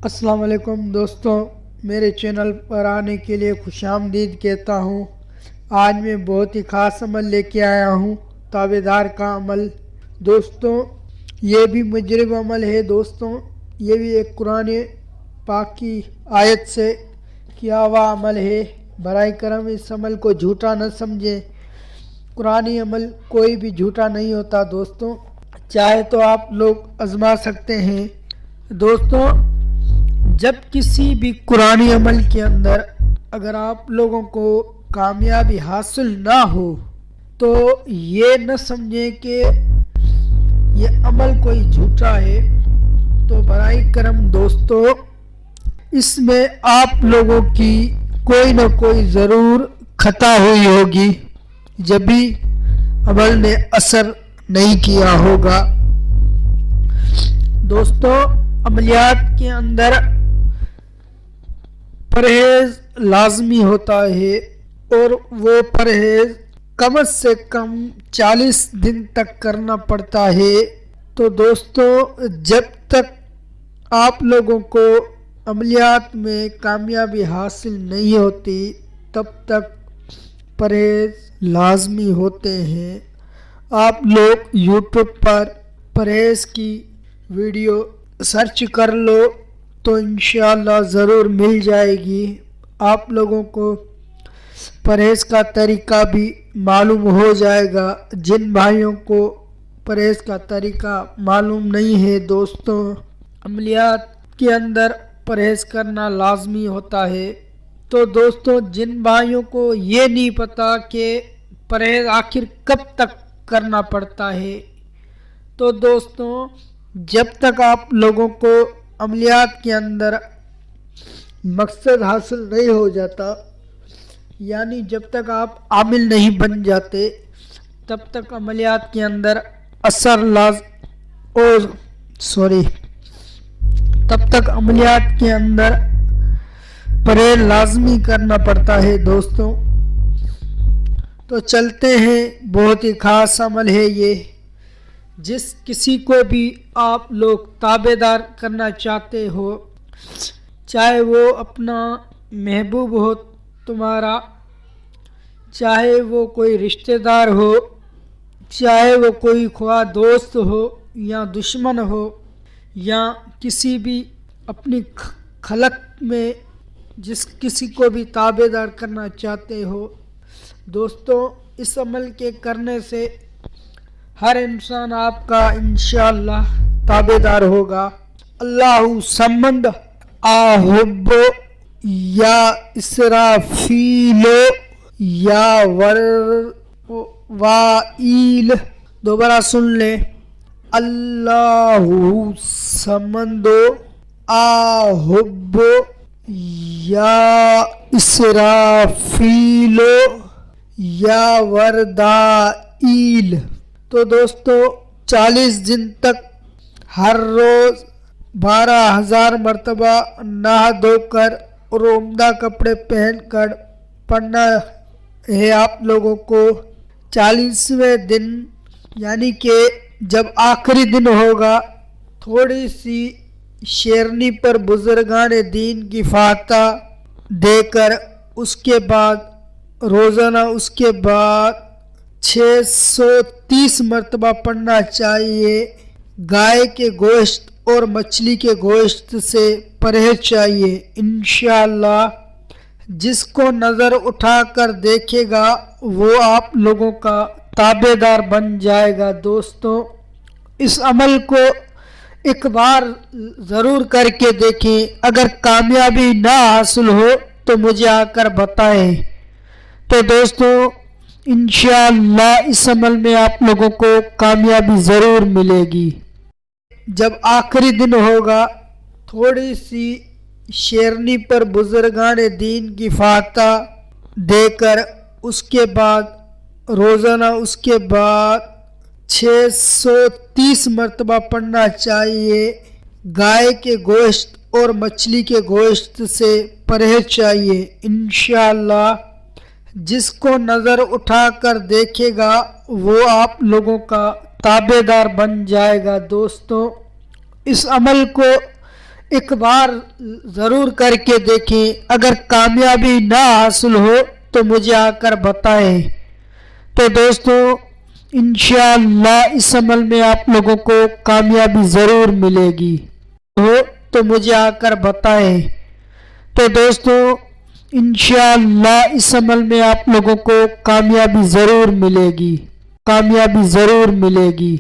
السلام علیکم دوستوں، میرے چینل پر آنے کے لیے خوش آمدید کہتا ہوں۔ آج میں بہت ہی خاص عمل لے کے آیا ہوں، تابعدار کا عمل۔ دوستوں، یہ بھی مجرب عمل ہے۔ دوستوں، یہ بھی ایک قرآن پاک کی آیت سے کیا ہوا عمل ہے۔ برائے کرم اس عمل کو جھوٹا نہ سمجھیں۔ قرآنی عمل کوئی بھی جھوٹا نہیں ہوتا۔ دوستوں، چاہے تو آپ لوگ آزما سکتے ہیں۔ دوستوں، جب کسی بھی قرآنی عمل کے اندر اگر آپ لوگوں کو کامیابی حاصل نہ ہو تو یہ نہ سمجھیں کہ یہ عمل کوئی جھوٹا ہے۔ تو برائے کرم دوستو، اس میں آپ لوگوں کی کوئی نہ کوئی ضرور خطا ہوئی ہوگی، جب بھی عمل نے اثر نہیں کیا ہوگا۔ دوستو، عملیات کے اندر پرہیز لازمی ہوتا ہے، اور وہ پرہیز کم سے کم 40 دن تک کرنا پڑتا ہے۔ تو دوستو، جب تک آپ لوگوں کو عملیات میں کامیابی حاصل نہیں ہوتی تب تک پرہیز لازمی ہوتے ہیں۔ آپ لوگ یوٹیوب پر پرہیز کی ویڈیو سرچ کر لو تو انشاءاللہ ضرور مل جائے گی۔ آپ لوگوں کو پرہیز کا طریقہ بھی معلوم ہو جائے گا۔ جن بھائیوں کو پرہیز کا طریقہ معلوم نہیں ہے، دوستوں، عملیات کے اندر پرہیز کرنا لازمی ہوتا ہے۔ تو دوستوں، جن بھائیوں کو یہ نہیں پتا کہ پرہیز آخر کب تک کرنا پڑتا ہے، تو دوستوں، جب تک آپ لوگوں کو عملیات کے اندر مقصد حاصل نہیں ہو جاتا، یعنی جب تک آپ عامل نہیں بن جاتے، تب تک عملیات کے اندر تب تک عملیات کے اندر پرہیز لازمی کرنا پڑتا ہے۔ دوستوں، تو چلتے ہیں، بہت ہی خاص عمل ہے یہ۔ جس کسی کو بھی آپ لوگ تابعدار کرنا چاہتے ہو، چاہے وہ اپنا محبوب ہو تمہارا، چاہے وہ کوئی رشتہ دار ہو، چاہے وہ کوئی خواہ دوست ہو یا دشمن ہو، یا کسی بھی اپنی خلق میں جس کسی کو بھی تابعدار کرنا چاہتے ہو، دوستوں، اس عمل کے کرنے سے ہر انسان آپ کا انشاءاللہ تابعدار ہوگا۔ اللہ سمند آہب یا اسرافیل یا وائیل۔ دوبارہ سن لیں، اللہ سمند آہب یا اسرافیل یا وردائیل۔ تو دوستو، 40 دن تک ہر روز 12,000 مرتبہ نہا دھو کر اور عمدہ کپڑے پہن کر پڑھنا ہے آپ لوگوں کو۔ 40ویں دن یعنی کہ جب آخری دن ہوگا، تھوڑی سی شیرنی پر بزرگان دین کی فاتحہ دے کر اس کے بعد روزانہ اس کے بعد 630 مرتبہ پڑھنا چاہیے۔ گائے کے گوشت اور مچھلی کے گوشت سے پرہیز چاہیے۔ انشاءاللہ جس کو نظر اٹھا کر دیکھے گا وہ آپ لوگوں کا تابعدار بن جائے گا۔ دوستوں، اس عمل کو ایک بار ضرور کر کے دیکھیں۔ اگر کامیابی نہ حاصل ہو تو مجھے آ کر بتائیں۔ تو دوستوں، انشاءاللہ اس عمل میں آپ لوگوں کو کامیابی ضرور ملے گی۔ جب آخری دن ہوگا، تھوڑی سی شیرنی پر بزرگان دین کی فاتحہ دے کر اس کے بعد روزانہ اس کے بعد 630 مرتبہ پڑھنا چاہیے۔ گائے کے گوشت اور مچھلی کے گوشت سے پرہیز چاہیے۔ انشاءاللہ جس کو نظر اٹھا کر دیکھے گا وہ آپ لوگوں کا تابعدار بن جائے گا۔ دوستوں، اس عمل کو ایک بار ضرور کر کے دیکھیں، اگر کامیابی نہ حاصل ہو تو مجھے آ کر بتائیں۔ تو دوستو انشاءاللہ اس عمل میں آپ لوگوں کو کامیابی ضرور ملے گی، ہو تو مجھے آ کر بتائیں۔ تو دوستو انشاءاللہ اس عمل میں آپ لوگوں کو کامیابی ضرور ملے گی، کامیابی ضرور ملے گی۔